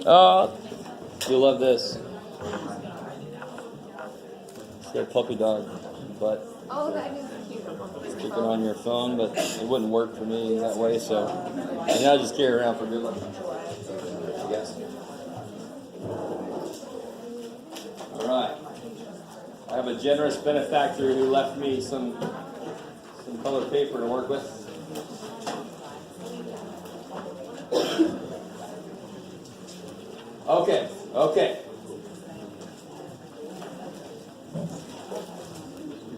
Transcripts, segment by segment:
Oh, you'll love this. It's their puppy dog, but Oh, that is cute. you can on your phone, but it wouldn't work for me that way, so I'll just carry it around for good luck. I guess. All right. I have a generous benefactor who left me some colored paper to work with. Okay.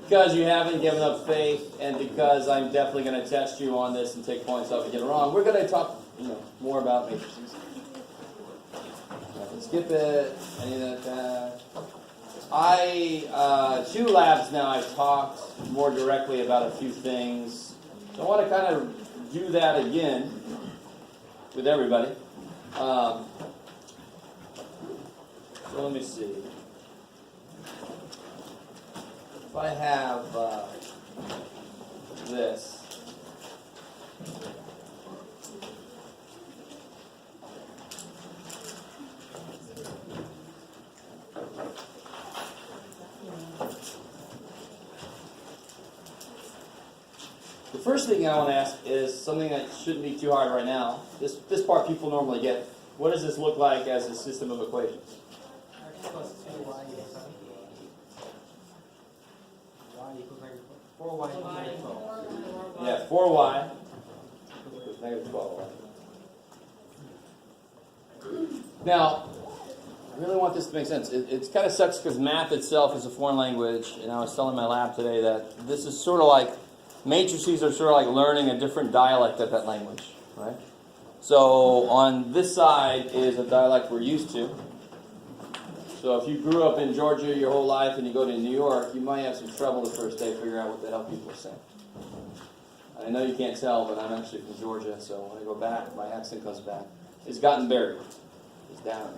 Because you haven't given up faith, and because I'm definitely going to test you on this and take points off if you get it wrong, we're going to talk, more about matrices. I can skip it. Any of that. Two labs now I've talked more directly about a few things. So I want to kind of do that again with everybody. So let me see. If I have this. The first thing I want to ask is something that shouldn't be too hard right now. This part people normally get. What does this look like as a system of equations? X plus 2y equals 7. Y equals -4. 4y equals -12. Yeah, 4y equals -12. Now, I really want this to make sense. It kind of sucks because math itself is a foreign language, and I was telling my lab today that this is sort of like, matrices are sort of like learning a different dialect of that language, right? So on this side is a dialect we're used to. So if you grew up in Georgia your whole life and you go to New York, you might have some trouble the first day figuring out what the hell people are saying. I know you can't tell, but I'm actually from Georgia, so when I go back, my accent comes back. It's gotten buried. It's down.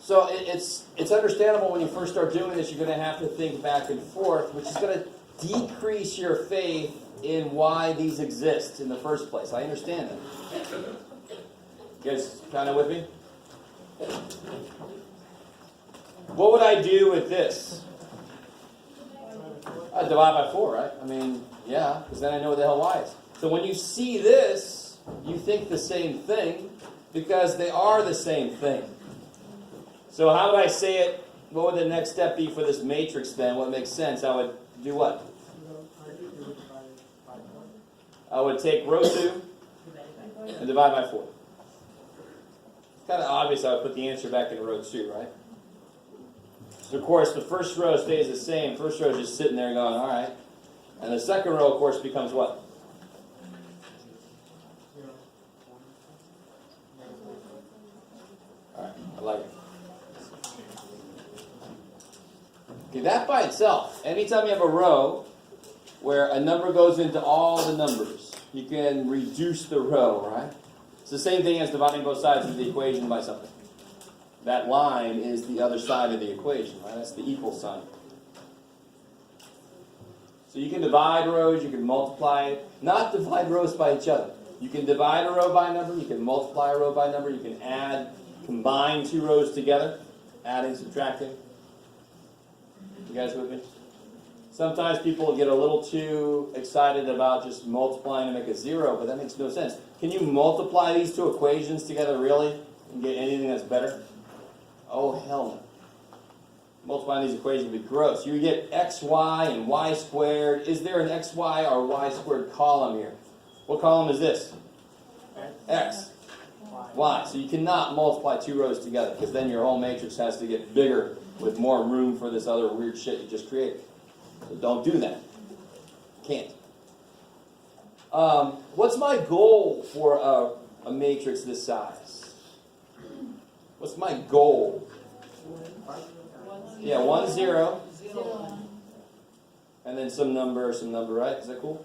So it's understandable when you first start doing this, you're going to have to think back and forth, which is going to decrease your faith in why these exist in the first place. I understand that. You guys kind of with me? What would I do with this? I'd divide by 4, right? I mean, yeah, because then I know what the hell y is. So when you see this, you think the same thing, because they are the same thing. So how would I say it? What would the next step be for this matrix then? What makes sense? I would do what? I would take row 2 and divide by 4. It's kind of obvious I would put the answer back in row 2, right? So of course the first row stays the same. First row is just sitting there going, all right. And the second row, of course, becomes what? All right, I like it. Okay, that by itself, anytime you have a row where a number goes into all the numbers, you can reduce the row, right? It's the same thing as dividing both sides of the equation by something. That line is the other side of the equation, right? That's the equal sign. So you can divide rows, you can multiply it. Not divide rows by each other. You can divide a row by a number, you can multiply a row by a number, you can combine 2 rows together, adding, subtracting. You guys with me? Sometimes people get a little too excited about just multiplying to make a 0, but that makes no sense. Can you multiply these 2 equations together really and get anything that's better? Oh, hell no. Multiplying these equations would be gross. You get xy and y squared. Is there an xy or y squared column here? What column is this? X. Y. So you cannot multiply 2 rows together, because then your whole matrix has to get bigger with more room for this other weird shit you just created. So don't do that. Can't. What's my goal for a matrix this size? What's my goal? Yeah, 1, 0. And then some number, right? Is that cool?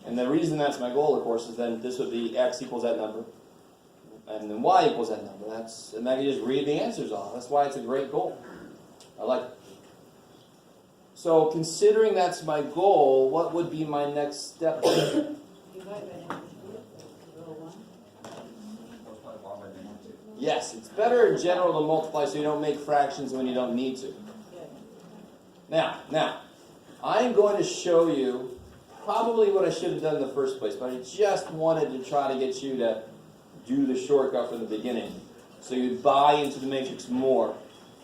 And the reason that's my goal, of course, is then this would be x equals that number. And then y equals that number. And I can just read the answers off. That's why it's a great goal. I like it. So considering that's my goal, what would be my next step? Yes, it's better in general to multiply so you don't make fractions when you don't need to. Now, I'm going to show you probably what I should have done in the first place, but I just wanted to try to get you to do the shortcut from the beginning so you buy into the matrix more.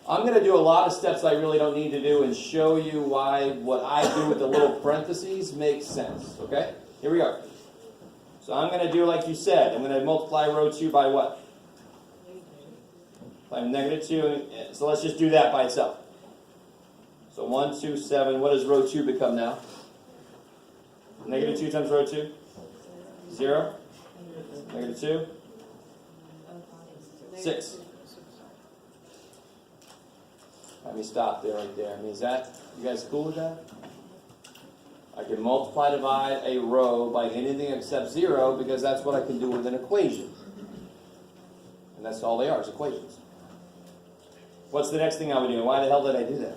I'm going to do a lot of steps I really don't need to do and show you why what I do with the little parentheses makes sense. Okay? Here we go. So I'm going to do like you said. I'm going to multiply row 2 by what? By negative 2. So let's just do that by itself. So 1, 2, 7. What does row 2 become now? Negative 2 times row 2? 0. Negative 2. 6. Let me stop there right there. I mean, is that, you guys cool with that? I can multiply, divide a row by anything except 0 because that's what I can do with an equation. And that's all they are, is equations. What's the next thing I would do? Why the hell did I do that?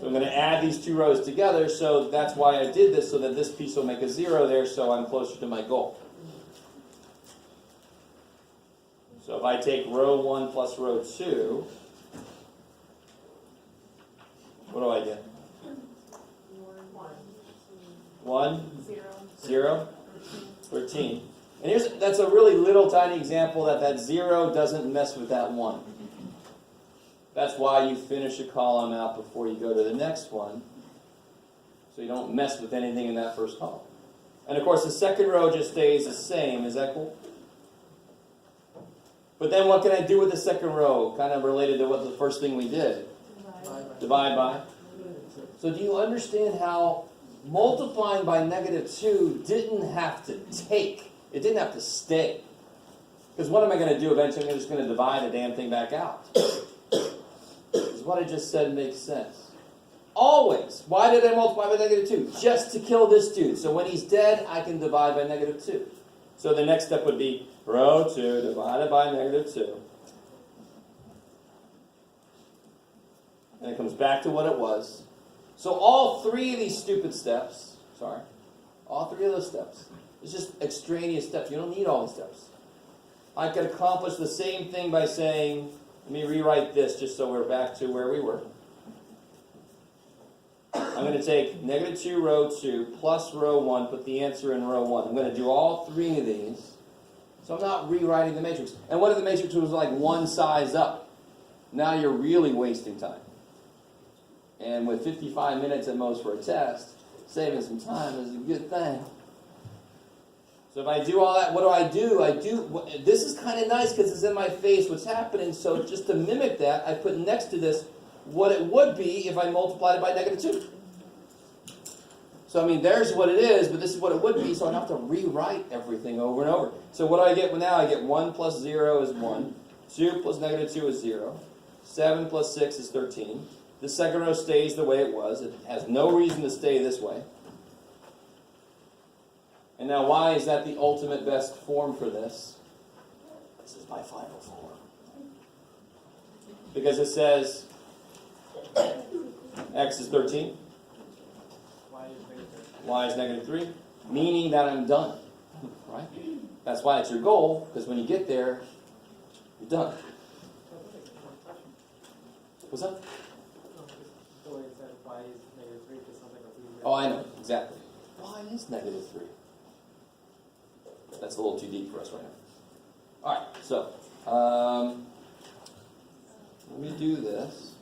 So I'm going to add these two rows together, so that's why I did this, so that this piece will make a 0 there, so I'm closer to my goal. So if I take row 1 plus row 2, what do I get? 1, 0, 13. And that's a really little tiny example that 0 doesn't mess with that 1. That's why you finish a column out before you go to the next one, so you don't mess with anything in that first column. And of course the second row just stays the same. Is that cool? But then what can I do with the second row? Kind of related to what the first thing we did. Divide by. So do you understand how multiplying by negative 2 didn't have to take? It didn't have to stay. Because what am I going to do eventually? I'm just going to divide the damn thing back out. Because what I just said makes sense. Always. Why did I multiply by negative 2? Just to kill this dude. So when he's dead, I can divide by negative 2. So the next step would be row 2 divided by negative 2. And it comes back to what it was. So all three of these stupid steps, all three of those steps, it's just extraneous steps. You don't need all the steps. I could accomplish the same thing by saying, let me rewrite this just so we're back to where we were. I'm going to take negative 2 row 2 plus row 1, put the answer in row 1. I'm going to do all three of these. So I'm not rewriting the matrix. And what if the matrix was like one size up? Now you're really wasting time. And with 55 minutes at most for a test, saving some time is a good thing. So if I do all that, what do? This is kind of nice because it's in my face what's happening. So just to mimic that, I put next to this what it would be if I multiplied it by negative 2. So I mean, there's what it is, but this is what it would be, so I don't have to rewrite everything over and over. So what do I get now? I get 1 plus 0 is 1. 2 plus negative 2 is 0. 7 plus 6 is 13. The second row stays the way it was. It has no reason to stay this way. And now why is that the ultimate best form for this? This is my final form. Because it says x is 13. Y is negative 3. Meaning that I'm done. Right? That's why it's your goal, because when you get there, you're done. What's up? Oh, I know. Exactly. Y is negative 3. That's a little too deep for us right now. Alright, so let me do this.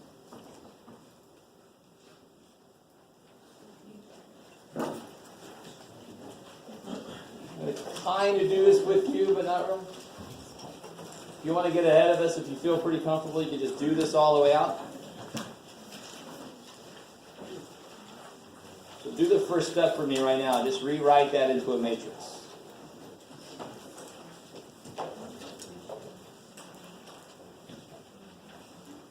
I'm going to kind of do this with you, but not really. If you want to get ahead of us, if you feel pretty comfortable, you can just do this all the way out. So do the first step for me right now. Just rewrite that into a matrix.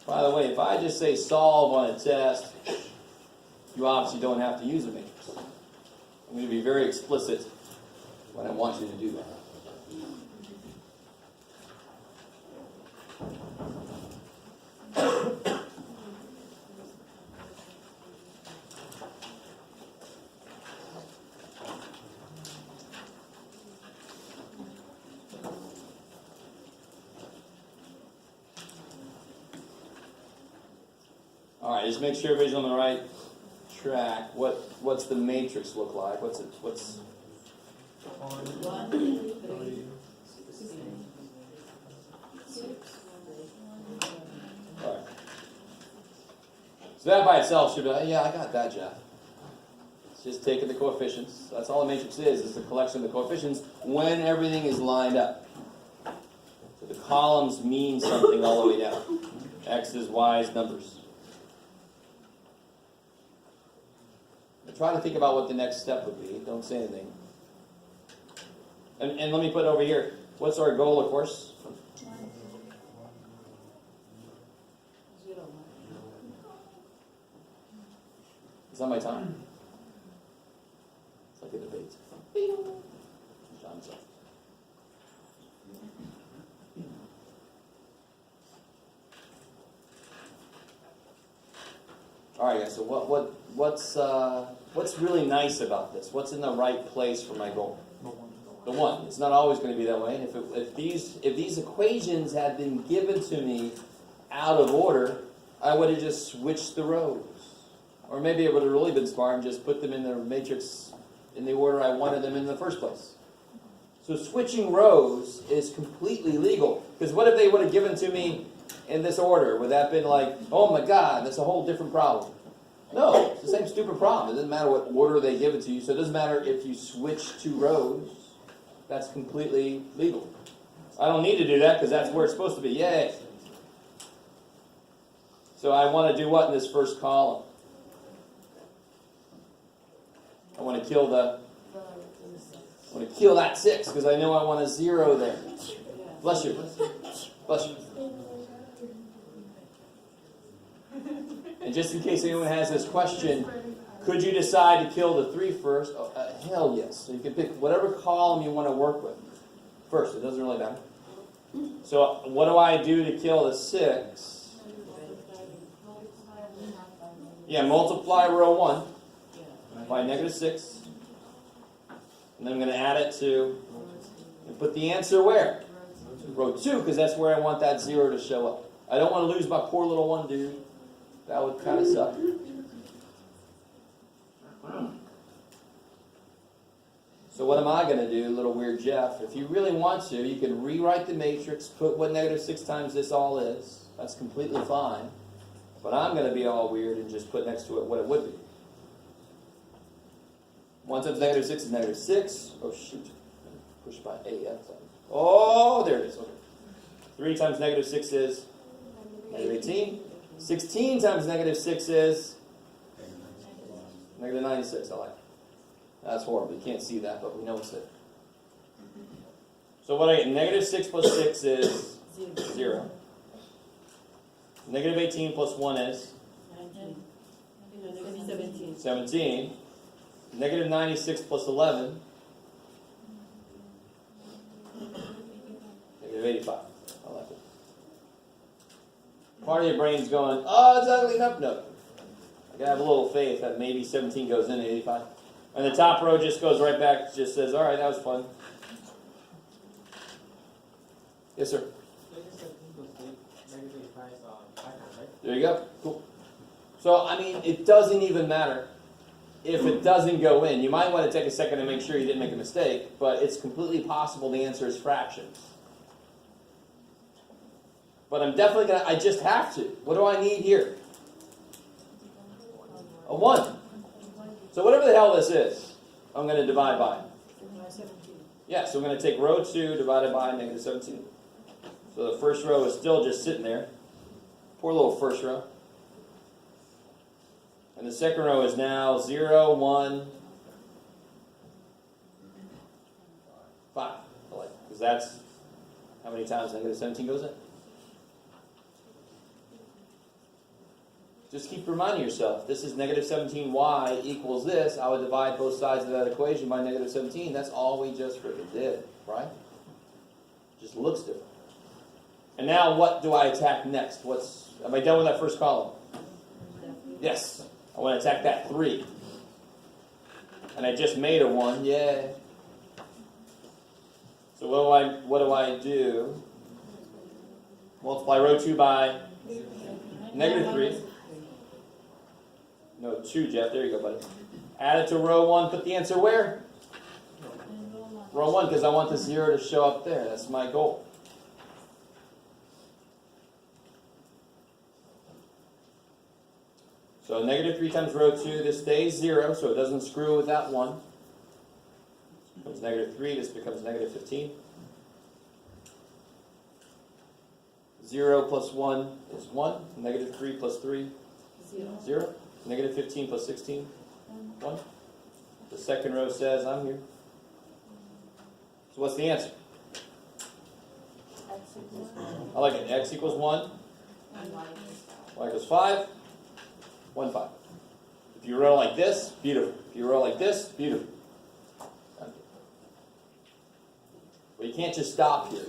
By the way, if I just say solve on a test, you obviously don't have to use a matrix. I'm going to be very explicit when I want you to do that. All right, just make sure everybody's on the right track. What's the matrix look like? What's 1, 3, all right. So that by itself should be like, yeah, I got that, Jeff. It's just taking the coefficients. That's all a matrix is the collection of the coefficients when everything is lined up. So the columns mean something all the way down. X's, Y's, numbers. Try to think about what the next step would be. Don't say anything. And let me put over here. What's our goal, of course? Is that my time? It's like a debate. Time's up. All right, guys. So what's really nice about this? What's in the right place for my goal? The 1. It's not always going to be that way. And if these equations had been given to me out of order, I would have just switched the rows. Or maybe it would have really been smart and just put them in the matrix in the order I wanted them in the first place. So switching rows is completely legal. Because what if they would have given to me in this order? Would that have been like, oh my God, that's a whole different problem? No, it's the same stupid problem. It doesn't matter what order they give it to you. So it doesn't matter if you switch 2 rows. That's completely legal. I don't need to do that because that's where it's supposed to be. Yay! So I want to do what in this first column? I want to kill that 6 because I know I want a 0 there. Bless you. Bless you. And just in case anyone has this question, could you decide to kill the 3 first? Oh, hell yes. So you can pick whatever column you want to work with first. It doesn't really matter. So what do I do to kill the 6? Yeah, multiply row 1 by -6. And then I'm going to add it to, and put the answer where? Row 2, because that's where I want that 0 to show up. I don't want to lose my poor little 1, dude. That would kind of suck. So what am I going to do, little weird Jeff? If you really want to, you can rewrite the matrix, put what -6 times this all is. That's completely fine. But I'm going to be all weird and just put next to it what it would be. 1 times -6 is -6. Oh, shoot. Push by AF. Oh, there it is. Okay. 3 times -6 is -18. 16 times -6 is -96. I like it. That's horrible. You can't see that, but we know it's there. So what I get? -6 plus 6 is 0. -18 plus 1 is 17. -96 plus 11. -85. I like it. Part of your brain's going, oh, it's ugly. Nope, nope. I gotta have a little faith that maybe 17 goes in at 85. And the top row just goes right back, just says, all right, that was fun. Yes, sir. There you go. Cool. So, I mean, it doesn't even matter if it doesn't go in. You might want to take a second to make sure you didn't make a mistake, but it's completely possible the answer is fractions. But I'm definitely going to, I just have to. What do I need here? A 1. So whatever the hell this is, I'm going to divide by. Yeah, so I'm going to take row 2 divided by -17. So the first row is still just sitting there. Poor little first row. And the second row is now 0, 1, 5. I like it, because that's how many times -17 goes in. Just keep reminding yourself, this is -17y equals this. I would divide both sides of that equation by -17. That's all we just freaking did, right? Just looks different. And now what do I attack next? Am I done with that first column? Yes. I want to attack that 3. And I just made a 1. Yay. So what do I do? Multiply row 2 by -3. No, 2, Jeff. There you go, buddy. Add it to row 1. Put the answer where? Row 1, because I want the 0 to show up there. That's my goal. So negative 3 times row 2. This stays 0, so it doesn't screw with that 1. This becomes negative 3. This becomes negative 15. 0 plus 1 is 1. Negative 3 plus 3, 0. Negative 15 plus 16, 1. The second row says I'm here. So what's the answer? I like it. X equals 1. Y equals 5. 1, 5. If you roll like this, beautiful. If you roll like this, beautiful. But you can't just stop here.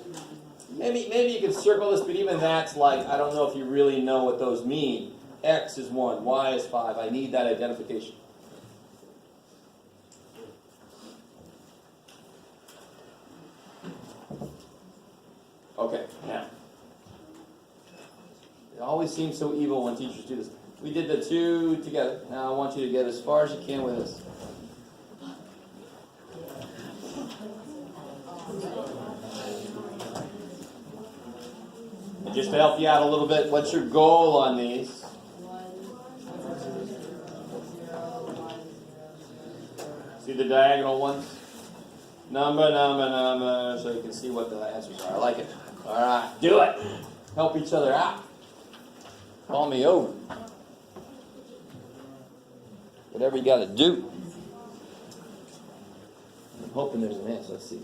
Maybe you can circle this, but even that's like, I don't know if you really know what those mean. X is 1, Y is 5. I need that identification. Okay, now. It always seems so evil when teachers do this. We did the 2 together. Now I want you to get as far as you can with this. And just to help you out a little bit, what's your goal on these? See the diagonal ones? Number, so you can see what the answers are. I like it. All right, do it. Help each other out. Call me over. Whatever you got to do. I'm hoping there's an answer. Let's see.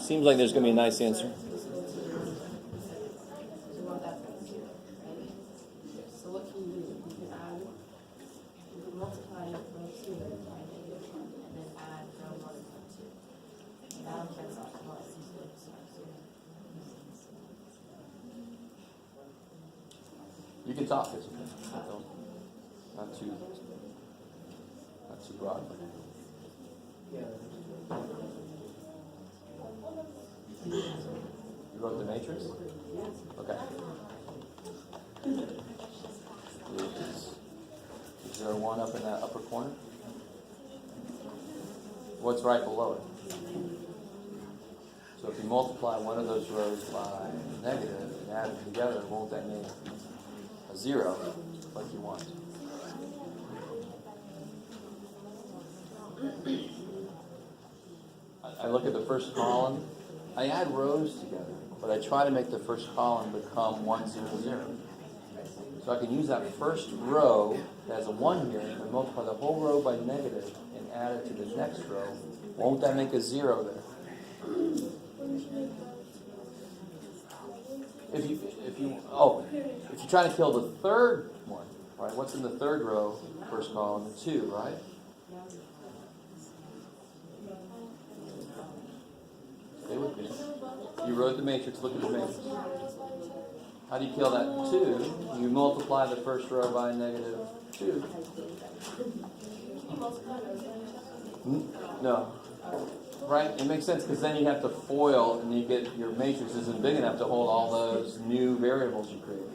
Seems like there's going to be a nice answer. So what can you do? You can add, you can multiply row 2 by negative 1, and then add row 1 by 2. And that'll cancel out the loss. You can talk. It's okay. Not too broad. You wrote the matrix? Okay. Is there one up in that upper corner? What's right below it? So if you multiply one of those rows by negative and add them together, won't that make a 0 like you want? I look at the first column. I add rows together, but I try to make the first column become 1, 0, 0. So I can use that first row that has a 1 here and multiply the whole row by negative and add it to the next row. Won't that make a 0 there? If you're trying to kill the third one, right? What's in the third row, first column? 2, right? Stay with me. You wrote the matrix. Look at the matrix. How do you kill that 2? You multiply the first row by negative 2. No. Right? It makes sense because then you have to FOIL and you get your matrix isn't big enough to hold all those new variables you created.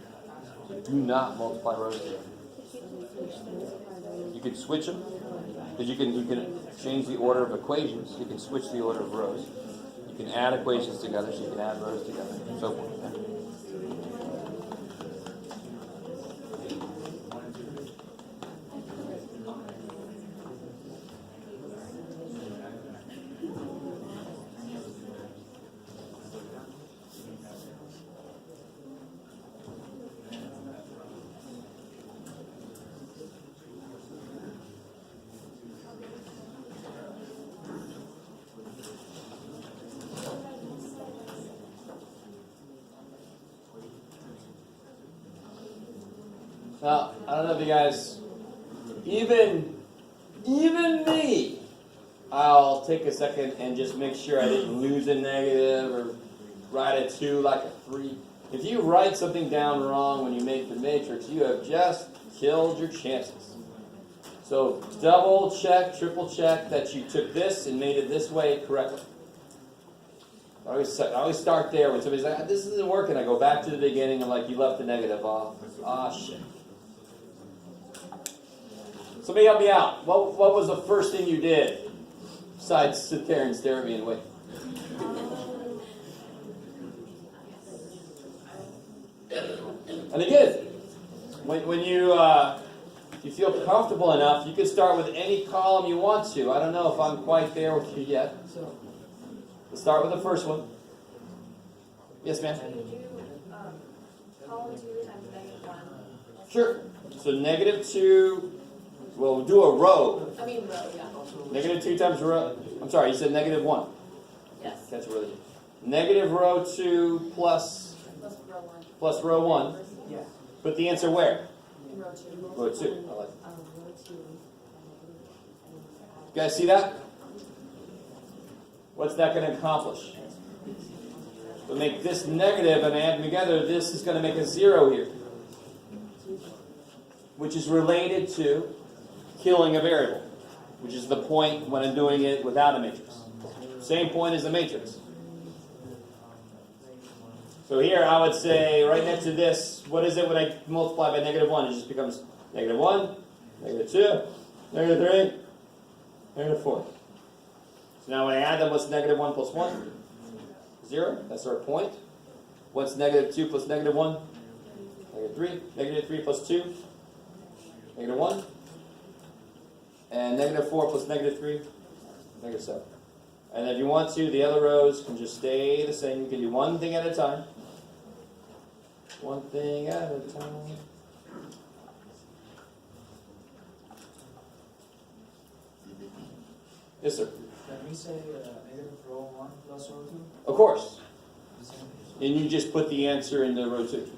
So do not multiply rows together. You can switch them because you can change the order of equations. You can switch the order of rows. You can add equations together, so you can add rows together, and so forth. Now, I don't know if you guys, even me, I'll take a second and just make sure I didn't lose a negative or write a 2 like a 3. If you write something down wrong when you make the matrix, you have just killed your chances. So double check, triple check that you took this and made it this way correctly. I always start there when somebody's like, this isn't working. I go back to the beginning and like, you left the negative off. Ah, shit. Somebody help me out. What was the first thing you did besides sit there and stare at me and wait? And again, when you feel comfortable enough, you can start with any column you want to. I don't know if I'm quite there with you yet. Let's start with the first one. Yes, ma'am? Can you do column 2 times -1? Sure. So -2, well, we'll do a row. I mean row, yeah. -2 times row. I'm sorry, you said -1. Yes. That's really negative row 2 plus row 1. Yeah. Put the answer where? Row 2. Row 2. I like it. Row 2. You guys see that? What's that going to accomplish? To make this negative and add them together, this is going to make a 0 here, which is related to killing a variable, which is the point when I'm doing it without a matrix. Same point as the matrix. So here I would say, right next to this, what is it when I multiply by -1? It just becomes -1, -2, -3, -4. So now when I add them, what's -1 plus 1? 0. That's our point. What's -2 plus -1? -3. -3 plus 2? -1. And -4 plus -3? -7. And if you want to, the other rows can just stay the same. You can do one thing at a time. One thing at a time. Yes, sir. Can we say negative row 1 plus row 2? Of course. The same thing. And you just put the answer into row 2.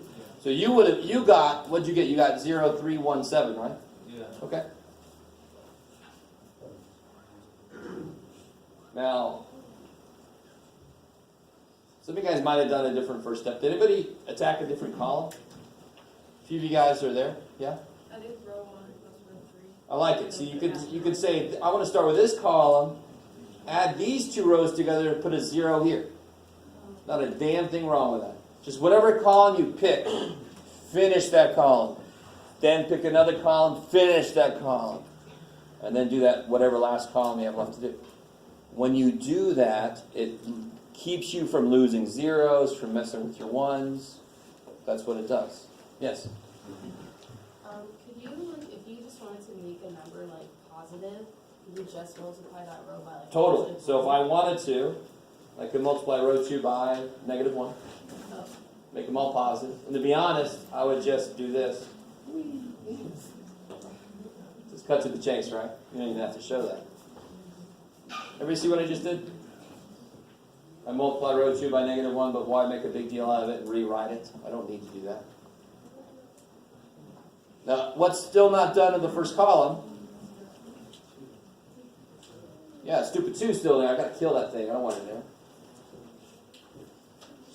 So you got, what'd you get? You got 0, 3, 1, 7, right? Yeah. Okay. Now, some of you guys might have done a different first step. Did anybody attack a different column? A few of you guys are there. Yeah? I did row 1 plus row 3. I like it. So you could say, I want to start with this column, add these two rows together and put a 0 here. Not a damn thing wrong with that. Just whatever column you pick, finish that column. Then pick another column, finish that column. And then do that whatever last column you have left to do. When you do that, it keeps you from losing zeros, from messing with your ones. That's what it does. Yes? Could you, like, if you just wanted to make a number like positive, you would just multiply that row by like Totally. positive So if one? I wanted to, I could multiply row 2 by -1. Oh. Make them all positive. And to be honest, I would just do this. Just cut to the chase, right? You don't even have to show that. Everybody see what I just did? I multiply row 2 by -1, but why make a big deal out of it and rewrite it? I don't need to do that. Now, what's still not done in the first column? Yeah, stupid 2 still there. I gotta kill that thing. I don't want it there.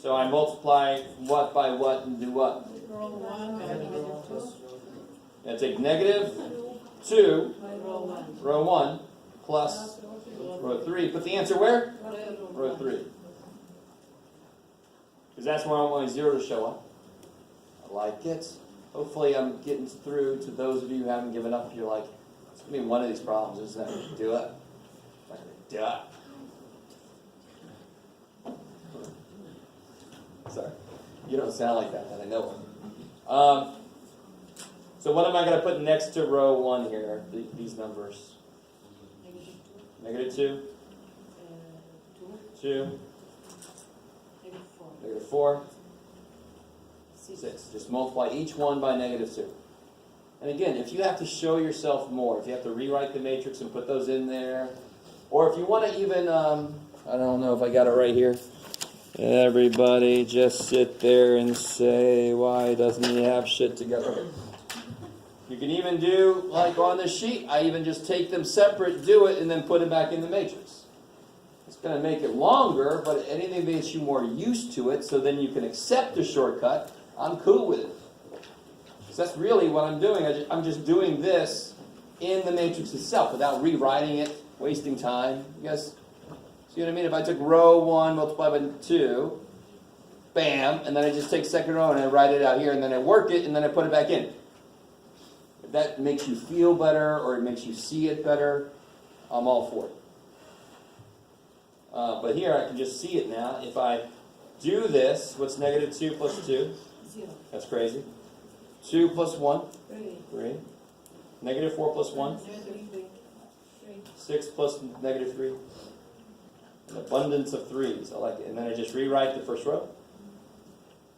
So I multiply what by what and do what? Row 1 by Negative row 1 -2. plus row 2. I take -2, Row 1. row 1, plus row 3. Put the answer where? Row 3. Because that's where I want my 0 to show up. I like it. Hopefully I'm getting through to those of you who haven't given up. You're like, it's going to be one of these problems, isn't it? Do it. Do it. Sorry. You don't sound like that, and I know it. So what am I going to put next to row 1 here? These numbers. -2, 2, -4, 6. Just multiply each one by -2. And again, if you have to show yourself more, if you have to rewrite the matrix and put those in there, or if you want to even, I don't know if I got it right here. Everybody just sit there and say, why doesn't he have shit together? You can even do, like on the sheet, I even just take them separate, do it, and then put it back in the matrix. It's going to make it longer, but anything that gets you more used to it, so then you can accept the shortcut, I'm cool with it. So that's really what I'm doing. I'm just doing this in the matrix itself without rewriting it, wasting time. You guys see what I mean? If I took row 1 multiplied by 2, bam, and then I just take second row and I write it out here, and then I work it, and then I put it back in. If that makes you feel better or it makes you see it better, I'm all for it. But here I can just see it now. If I do this, what's negative 2 plus 2? 0. That's crazy. 2 plus 1? 3. 3. Negative 4 plus 1? 3. 6 plus negative 3. An abundance of 3's. I like it. And then I just rewrite the first row.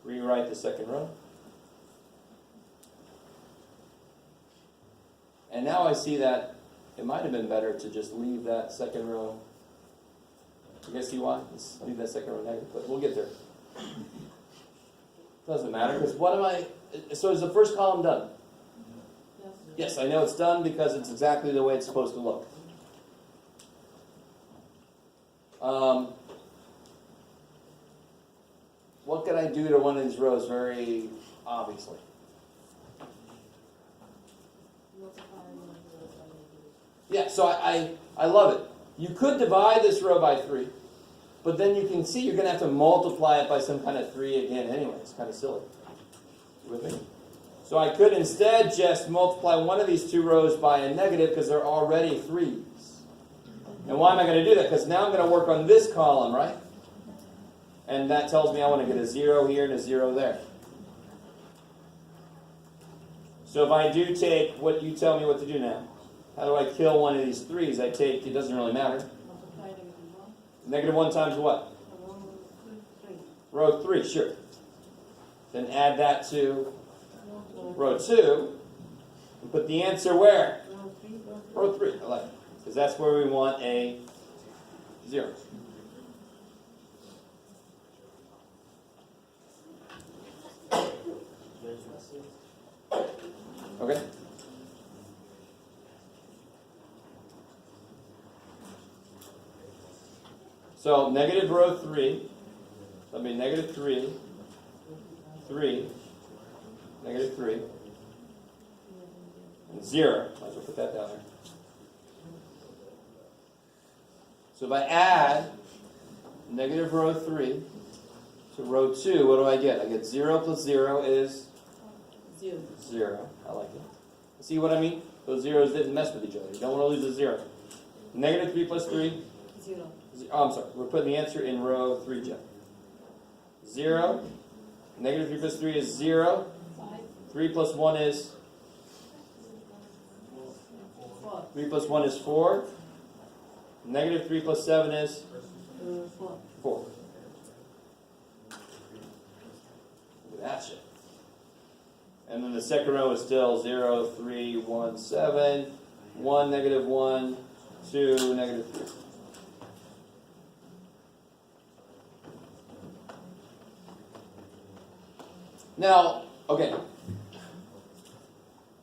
Rewrite the second row. And now I see that it might have been better to just leave that second row. You guys see why? Let's leave that second row negative, but we'll get there. Doesn't matter, because what am I... So is the first column done? Yes, I know it's done because it's exactly the way it's supposed to look. What can I do to one of these rows very obviously? Yeah, so I love it. You could divide this row by 3, but then you can see you're going to have to multiply it by some kind of 3 again anyway. It's kind of silly. You with me? So I could instead just multiply one of these 2 rows by a negative because they're already 3's. And why am I going to do that? Because now I'm going to work on this column, right? And that tells me I want to get a 0 here and a 0 there. So if I do take what you tell me what to do now, how do I kill one of these 3's? I take, it doesn't really matter. Negative 1 times what? Row 3, sure. Then add that to row 2. And put the answer where? Row 3. I like it. Because that's where we want a 0. Okay? So negative row 3, that'll be negative 3, 3, negative 3, and 0. Might as well put that down there. So if I add negative row 3 to row 2, what do I get? I get 0 plus 0 is 0. I like it. See what I mean? Those zeros didn't mess with each other. You don't want to lose a 0. Negative 3 plus 3? 0. Oh, I'm sorry. We're putting the answer in row 3, Jeff. 0. Negative 3 plus 3 is 0. 3 plus 1 is? 3 plus 1 is 4. Negative 3 plus 7 is? 4. Look at that shit. And then the second row is still 0, 3, 1, 7, 1, negative 1, 2, negative 3. Now, okay.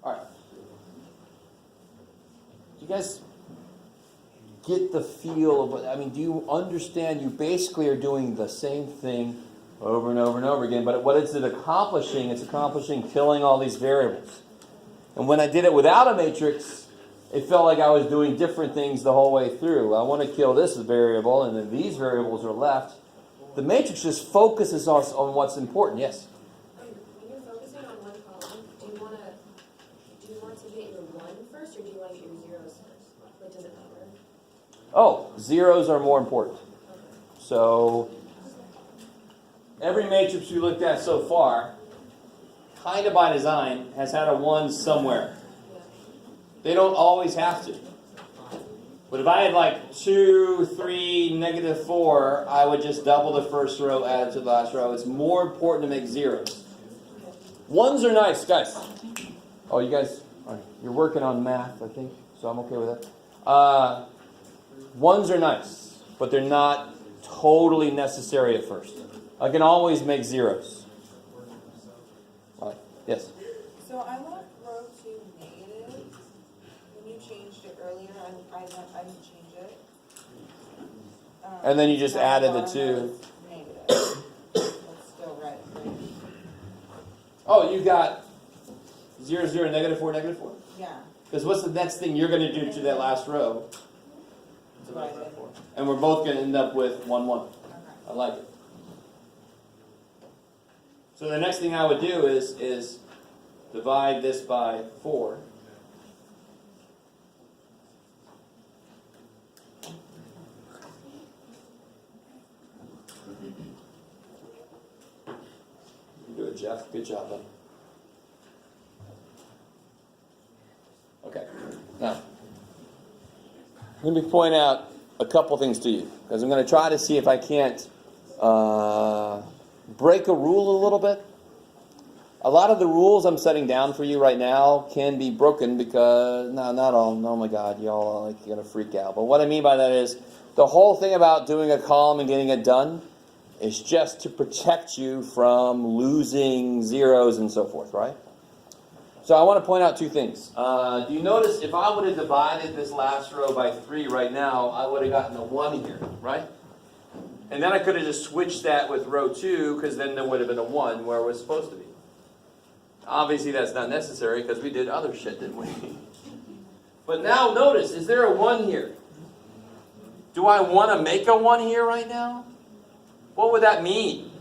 All right. Do you guys get the feel of what, I mean, do you understand you basically are doing the same thing over and over and over again, but what is it accomplishing? It's accomplishing killing all these variables. And when I did it without a matrix, it felt like I was doing different things the whole way through. I want to kill this variable, and then these variables are left. The matrix just focuses us on what's important. Yes? When you're focusing on one column, do you want to get your 1 first, or do you want to get your zeros first? Like, does it matter? Oh, zeros are more important. So every matrix we looked at so far, kind of by design, has had a 1 somewhere. They don't always have to. But if I had like 2, 3, negative 4, I would just double the first row, add it to the last row. It's more important to make zeros. 1s are nice, guys. Oh, you guys, all right, you're working on math, I think, so I'm okay with that. 1s are nice, but they're not totally necessary at first. I can always make zeros. All right. Yes? So I want row 2 changed it earlier, I didn't change it. And then you just Down added the bottom, two. it's negative. That's still right. Oh, you got 0, 0, -4, -4? Yeah. Because what's the next thing you're going to do to that last row? Right. And we're both going to end up with 1, 1. Okay. I like it. So the next thing I would do is divide this by 4. You do it, Jeff. Good job, bud. Okay. Now, let me point out a couple things to you, because I'm going to try to see if I can't break a rule a little bit. A lot of the rules I'm setting down for you right now can be broken because, no, not all. Oh my God, y'all are like going to freak out. But what I mean by that is the whole thing about doing a column and getting it done is just to protect you from losing zeros and so forth, right? So I want to point out two things. Do you notice if I would have divided this last row by 3 right now, I would have gotten a 1 here, right? And then I could have just switched that with row 2, because then there would have been a 1 where it was supposed to be. Obviously that's not necessary because we did other shit, didn't we? But now notice, is there a 1 here? Do I want to make a 1 here right now? What would that mean?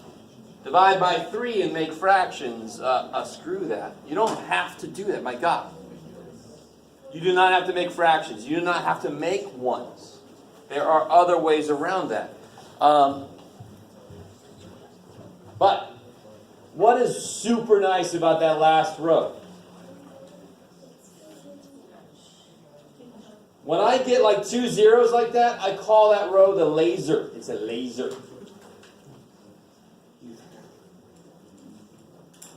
Divide by 3 and make fractions. Screw that. You don't have to do that, my God. You do not have to make fractions. You do not have to make 1s. There are other ways around that. But what is super nice about that last row? When I get like 2 zeros like that, I call that row the laser. It's a laser.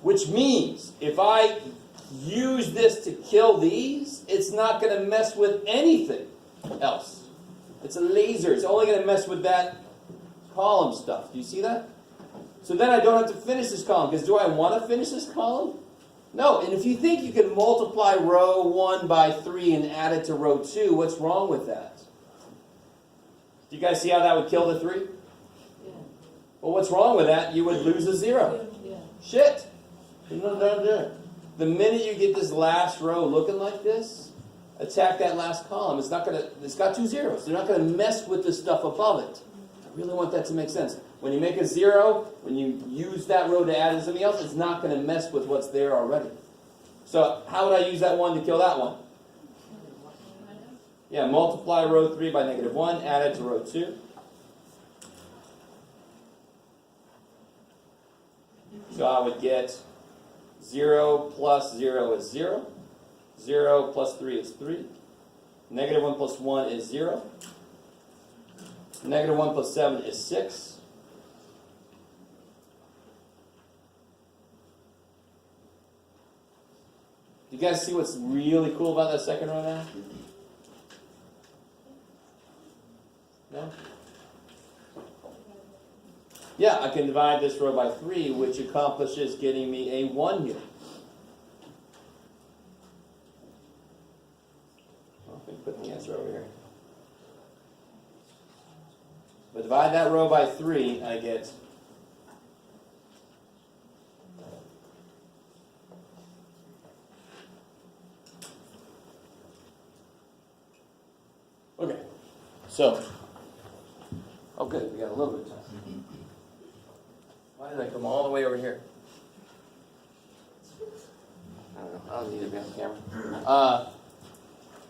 Which means if I use this to kill these, it's not going to mess with anything else. It's a laser. It's only going to mess with that column stuff. Do you see that? So then I don't have to finish this column, because do I want to finish this column? No. And if you think you can multiply row 1 by 3 and add it to row 2, what's wrong with that? Do you guys see how that would kill the 3? Yeah. Well, what's wrong with that? You would lose a 0. Yeah. Shit. The minute you get this last row looking like this, attack that last column. It's got 2 zeros. They're not going to mess with the stuff above it. I really want that to make sense. When you make a 0, when you use that row to add to something else, it's not going to mess with what's there already. So how would I use that 1 to kill that 1? Yeah, multiply row 3 by -1, add it to row 2. So I would get 0 plus 0 is 0. 0 plus 3 is 3. -1 plus 1 is 0. -1 plus 7 is 6. You guys see what's really cool about that second row now? No? Yeah, I can divide this row by 3, which accomplishes getting me a 1 here. Well, let me put the answer over here. But divide that row by 3, I get okay. So, oh good, we got a little bit of time. Why did I come all the way over here? I don't know. I don't need to be on camera.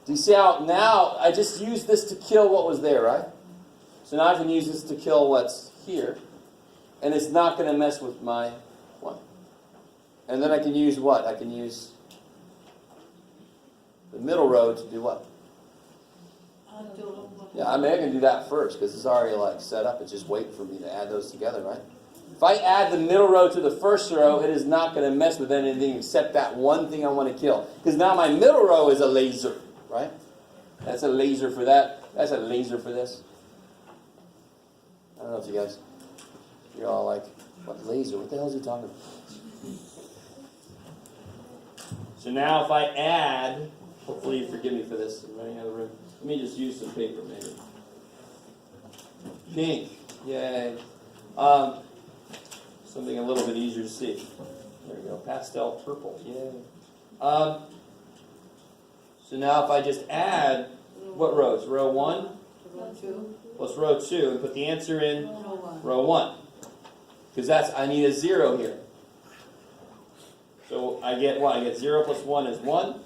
Do you see how now I just used this to kill what was there, right? So now I can use this to kill what's here. And it's not going to mess with my 1. And then I can use what? I can use the middle row to do what? Yeah, I mean, I can do that first because it's already like set up. It's just waiting for me to add those together, right? If I add the middle row to the first row, it is not going to mess with anything except that one thing I want to kill. Because now my middle row is a laser, right? That's a laser for that. That's a laser for this. I don't know if you guys, you're all like, what laser? What the hell is he talking about? So now if I add Hopefully you forgive me for this. I'm running out of room. Let me just use some paper, maybe. Pink. Yay. Something a little bit easier to see. There we go. Pastel purple. Yay. So now if I just add, what rows? Row 1 Row 2. plus row 2, and put the answer in Row 1. row 1. Because I need a 0 here. So I get what? I get 0 plus 1 is 1.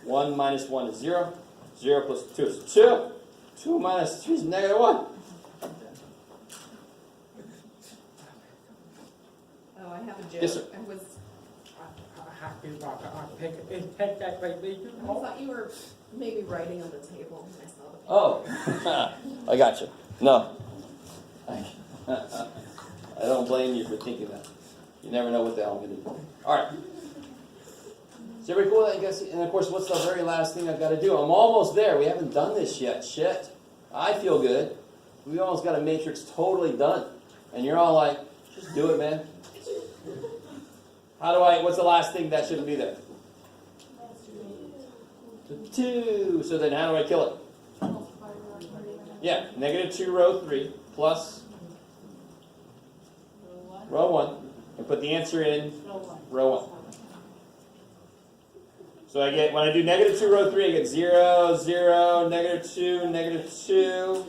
1 minus 1 is 0. 0 plus 2 is 2. 2 minus 3 is negative 1. Oh, I have a joke. Yes, sir. I was, I have to walk on, take that by me. I thought you were maybe writing on the table when I saw the. Oh, I got you. No. I don't blame you for thinking that. You never know what the hell I'm going to do. All right. Is everybody cool with that? You guys, and of course, what's the very last thing I've got to do? I'm almost there. We haven't done this yet. Shit. I feel good. We almost got a matrix totally done. And you're all like, just do it, man. What's the last thing that shouldn't be there? 2. So then how do I kill it? Yeah, negative 2 row 3 plus row 1. And put the answer in row 1. So I get, when I do negative 2 row 3, I get 0, 0, negative 2, negative 2.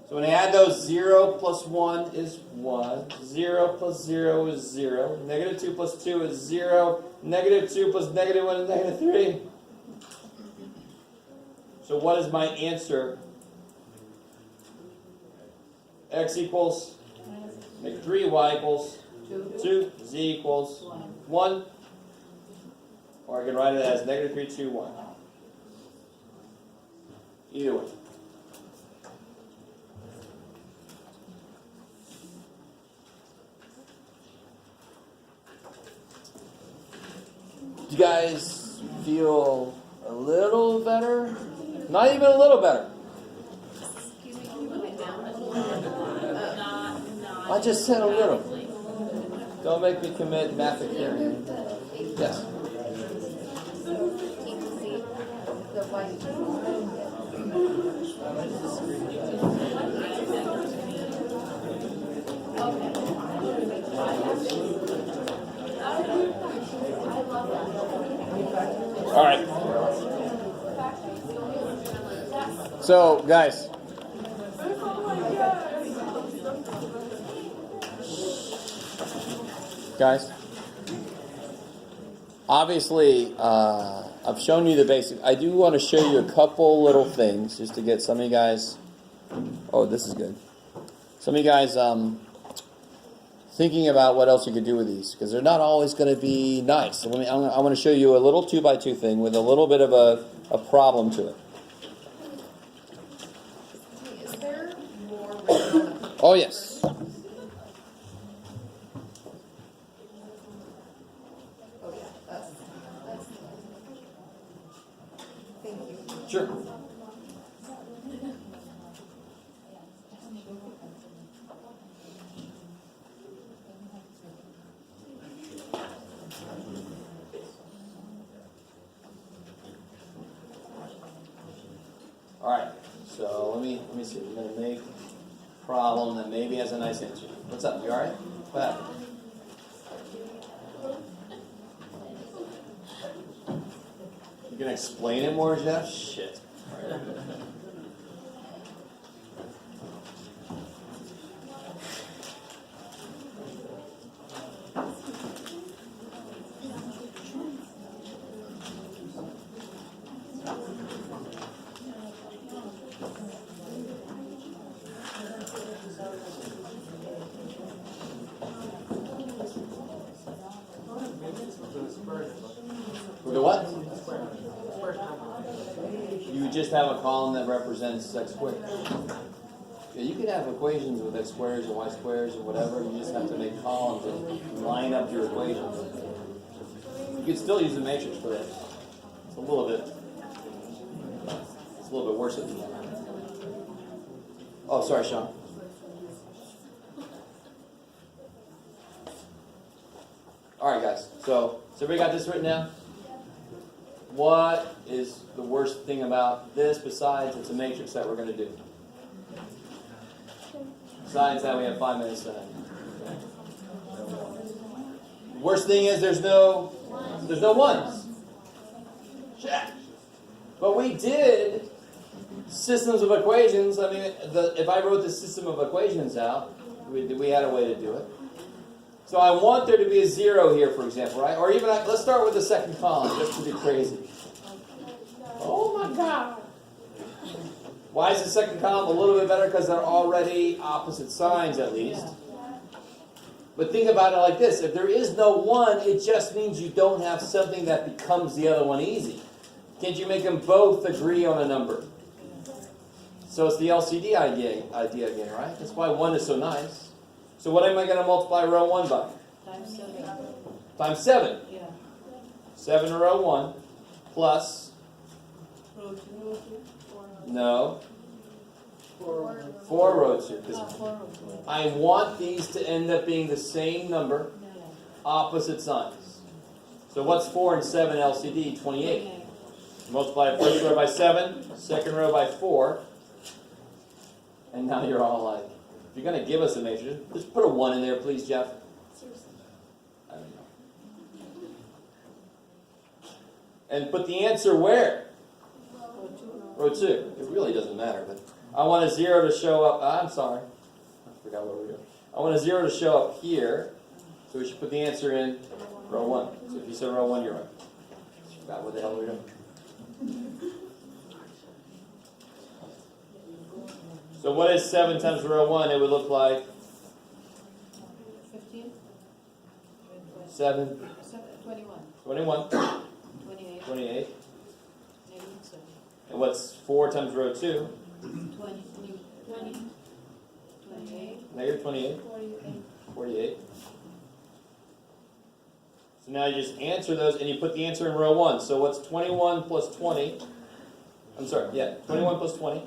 So when I add those, 0 plus 1 is 1. 0 plus 0 is 0. Negative 2 plus 2 is 0. Negative 2 plus negative 1 is negative 3. So what is my answer? X equals negative 3, y equals 2, z equals 1. Or I can write it as negative 3, 2, 1. Either way. Do you guys feel a little better? Not even a little better. Excuse me, can you put it down a little? Not. I just said a little. Don't make me commit mathematics. Yes. The white. All right. So, guys. Obviously, I've shown you the basic. I do want to show you a couple little things just to get some of you guys. Oh, this is good. Some of you guys thinking about what else you could do with these, because they're not always going to be nice. So I want to show you a little 2x2 thing with a little bit of a problem to it. Is there more written on the Oh, yes. Oh, yeah, that's, thank you. Sure. All right, so let me see. We're gonna make a problem that maybe has a nice answer. What's up? You all right? What happened? You gonna explain it more, Jeff? Shit. With the what? You just have a column that represents x squared. Yeah, you can have equations with x squares and y squares or whatever. You just have to make columns and line up your equations. You can still use the matrix for this. It's a little bit worse than that. Oh, sorry, Sean. All right, guys. So everybody got this written down? What is the worst thing about this besides it's a matrix that we're going to do? Besides that, we have 5 minutes to end. The worst thing is there's no ones. Check. But we did systems of equations. I mean, if I wrote the system of equations out, we had a way to do it. So I want there to be a 0 here, for example, right? Or even, let's start with the second column, just to be crazy. Oh my God. Why is the second column a little bit better? Because they're already opposite signs, at least. But think about it like this. If there is no 1, it just means you don't have something that becomes the other one easy. Can't you make them both agree on a number? So it's the LCD idea again, right? That's why 1 is so nice. So what am I going to multiply row 1 by? Times 7. Times 7. Yeah. 7 in row 1 plus, Row 2. no, 4. 4 row 2. 'Cause 4 row 2. I want these to end up being the same number, Yeah. opposite signs. So what's 4 and 7 LCD? 28. Multiply first row by 7, second row by 4. And now you're all like, if you're going to give us a matrix, just put a 1 in there, please, Jeff. Seriously. I don't know. And put the answer where? Row 2. Row 2. It really doesn't matter, but I want a 0 to show up. I'm sorry. I forgot what we were doing. I want a 0 to show up here. So we should put the answer in row 1. So if you said row 1, you're right. Forgot what the hell we were doing. So what is 7 times row 1? It would look like 15. 7, 21. 21, 28. 28. Negative 7. And what's 4 times row 2? 20. 28. Negative 28. 48. So now you just answer those and you put the answer in row 1. So what's 21 plus 20? I'm sorry, yeah, 21 plus 20.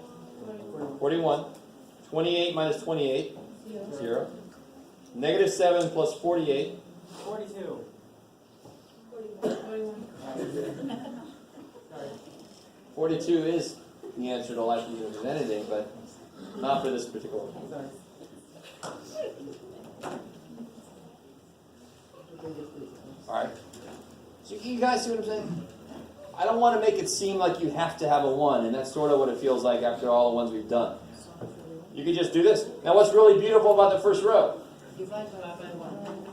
41. 28 minus 28. 0. Negative 7 plus 48. 42. 42 is the answer to likelihood of anything, but not for this particular one. Sorry. Alright? So you guys see what I'm saying? I don't want to make it seem like you have to have a 1, and that's sort of what it feels like after all the ones we've done. You could just do this. Now what's really beautiful about the first row? Divide by 1.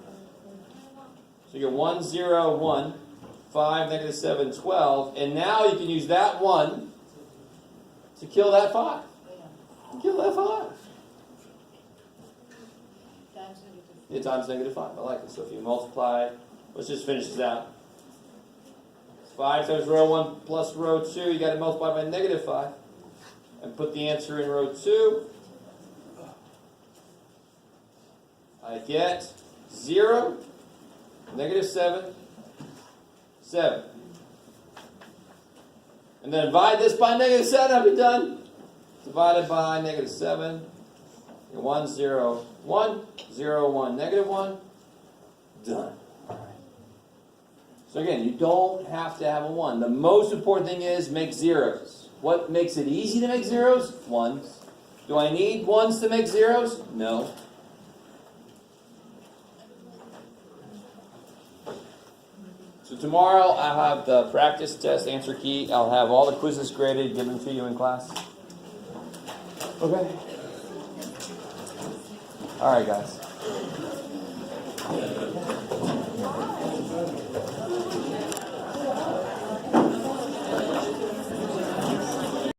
So you get 1, 0, 1, 5, negative 7, 12, and now you can use that 1 to kill that 5. Kill that 5. Times negative. Yeah, times negative 5. I like it. So if you multiply, let's just finish this out. 5 times row 1 plus row 2, you got to multiply by negative 5. And put the answer in row 2. I get 0, negative 7, 7. And then divide this by negative 7, I'll be done. Divided by negative 7. 1, 0, 1, 0, 1, negative 1. Done. So again, you don't have to have a 1. The most important thing is make zeros. What makes it easy to make zeros? 1s. Do I need 1s to make zeros? No. So tomorrow I'll have the practice test answer key. I'll have all the quizzes graded, given to you in class. Okay. All right, guys.